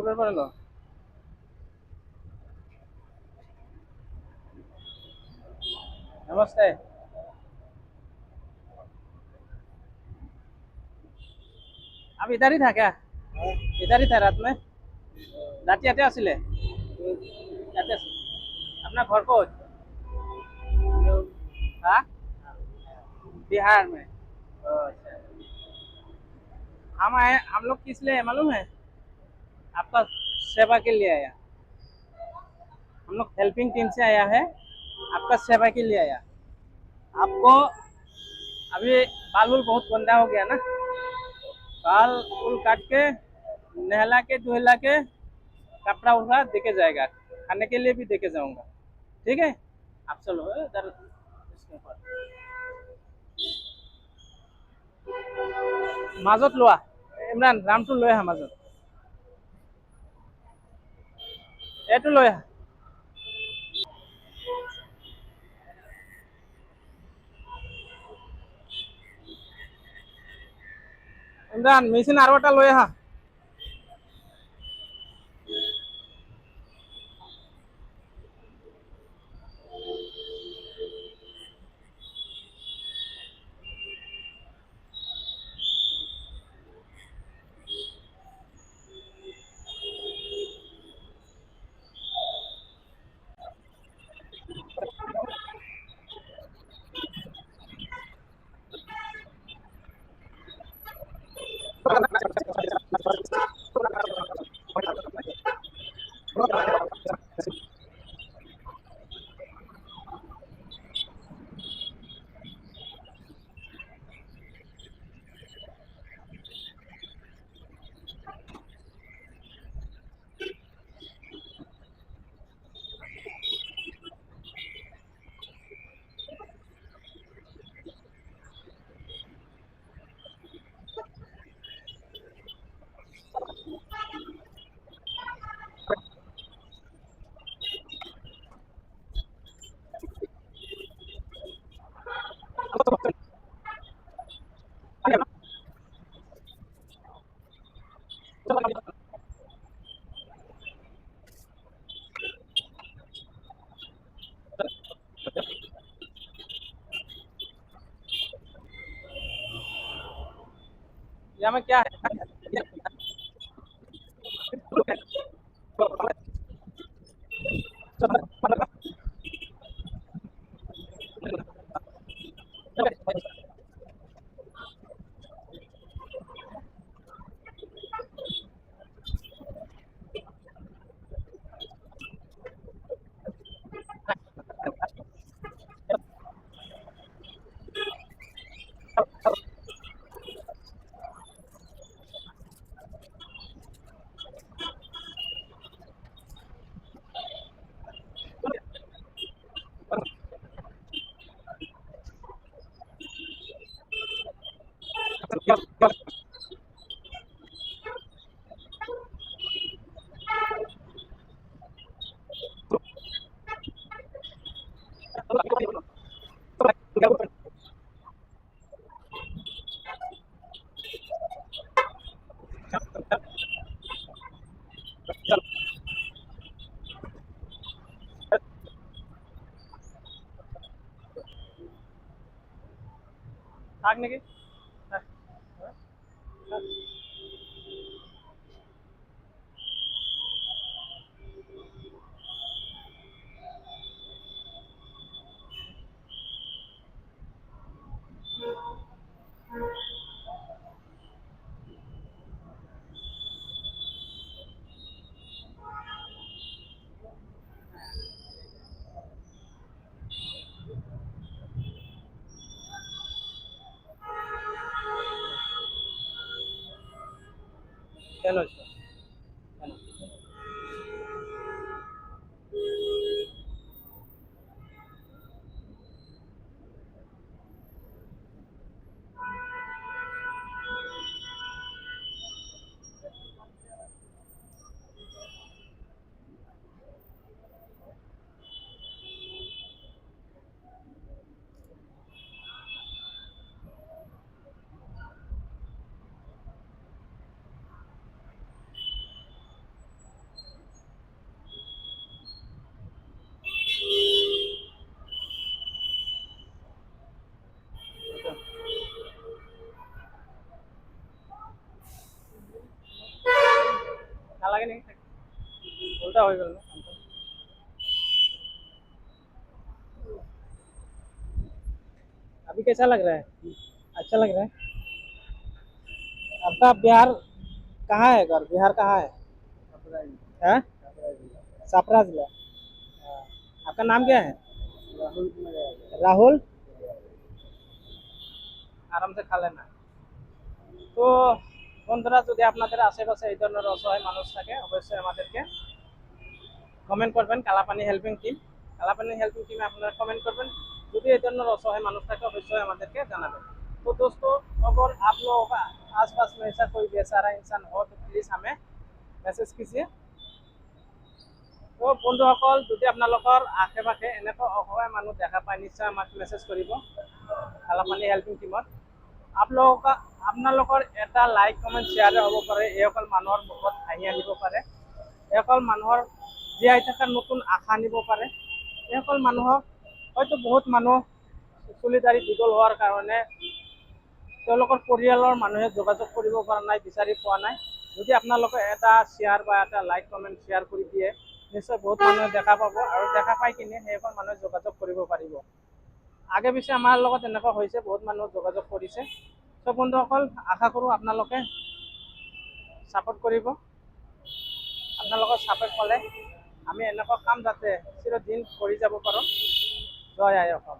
দুপুরের পরে লো। नमस्ते। आप इधर ही था क्या? इधर ही था रात में? रात ইয়াতে আছিলে? ইয়াতে আছিল। अपना घर ক'ত? हाँ? बिहार में। अच्छा। हम लोग किस लिए मालूम है? आपका सेवा के लिए आया। हम लोग हेल्पिंग टीम से आया है, आपका सेवा के लिए आया। आपको अभी बाल उल बहुत गंदा हो गया ना, बाल उल काट के नहला के धुला के कपड़ा उपड़ा देके जाएगा, खाने के लिए भी देके जाऊंगा। ठीक है, आप चलो इधर इसके ऊपर মাজত লোৱা। ইমৰান ৰামটো লৈ আহা মাজত, এইটো লৈ আহা। ইমৰান মেচিন আৰু এটা লৈ আহা। यहाँ में क्या है? থাক নাকি? चलो पूरा हो गया ना। अभी कैसा लग रहा है? अच्छा लग रहा है। आपका बिहार कहाँ है घर? बिहार कहाँ है? हाँ? छपरा जिला। आपका नाम क्या है? राहुल। आराम से खा लेना। তো বন্ধুরা, যদি আপনাদের আশেপাশে এই ধরনের অসহায় মানুষ থাকে অবশ্যই আমাদেরকে কমেন্ট করবেন। Kalapani helping team, Kalapani helping টিমে আপনারা কমেंट করবেন। যদি এই ধরনের অসহায় মানুষ থাকে অবশ্যই আমাদেরকে জানাবেন। तो दोस्तों, अगर आप लोगों का आसपास में ऐसा कोई बेसहारा इंसान हो तो प्लीज हमें मैसेज कीजिए। তো বন্ধুসকল, যদি আপোনালোকৰ আশে পাশে এনেকুৱা অসহায় মানুহ দেখা পায় নিশ্চয় আমাক মেছেজ কৰিব কালাপানি হেল্পিং টিমত। আপোনালোকৰ এটা লাইক কমেণ্ট শ্বেয়াৰে হ'ব পাৰে, এইসকল মানুহৰ মুখত হাঁহি আনিব পাৰে, এইসকল মানুহৰ জীয়াই থকাৰ নতুন আশা আনিব পাৰে। এইসকল মানুহক হয়তো বহুত মানুহ চুলি দাড়ি দীঘল হোৱাৰ কাৰণে তেওঁলোকৰ পৰিয়ালৰ মানুহে যোগাযোগ কৰিব পৰা নাই, বিচাৰি পোৱা নাই। যদি আপোনালোকে এটা শ্বেয়াৰ বা এটা লাইক কমেণ্ট শ্বেয়াৰ কৰি দিয়ে নিশ্চয় বহুত মানুহে দেখা পাব, আৰু দেখা পাই কিনে সেইসকল মানুহে যোগাযোগ কৰিব পাৰিব। আগে পিছে আমাৰ লগত এনেকুৱা হৈছে, বহুত মানুহ যোগাযোগ কৰিছে। সব বন্ধুসকল, আশা কৰোঁ আপোনালোকে ছাপোৰ্ট কৰিব। আপোনালোকৰ ছাপোৰ্ট পালে আমি এনেকুৱা কাম যাতে চিৰদিন কৰি যাব পাৰোঁ। জয় আই অসম।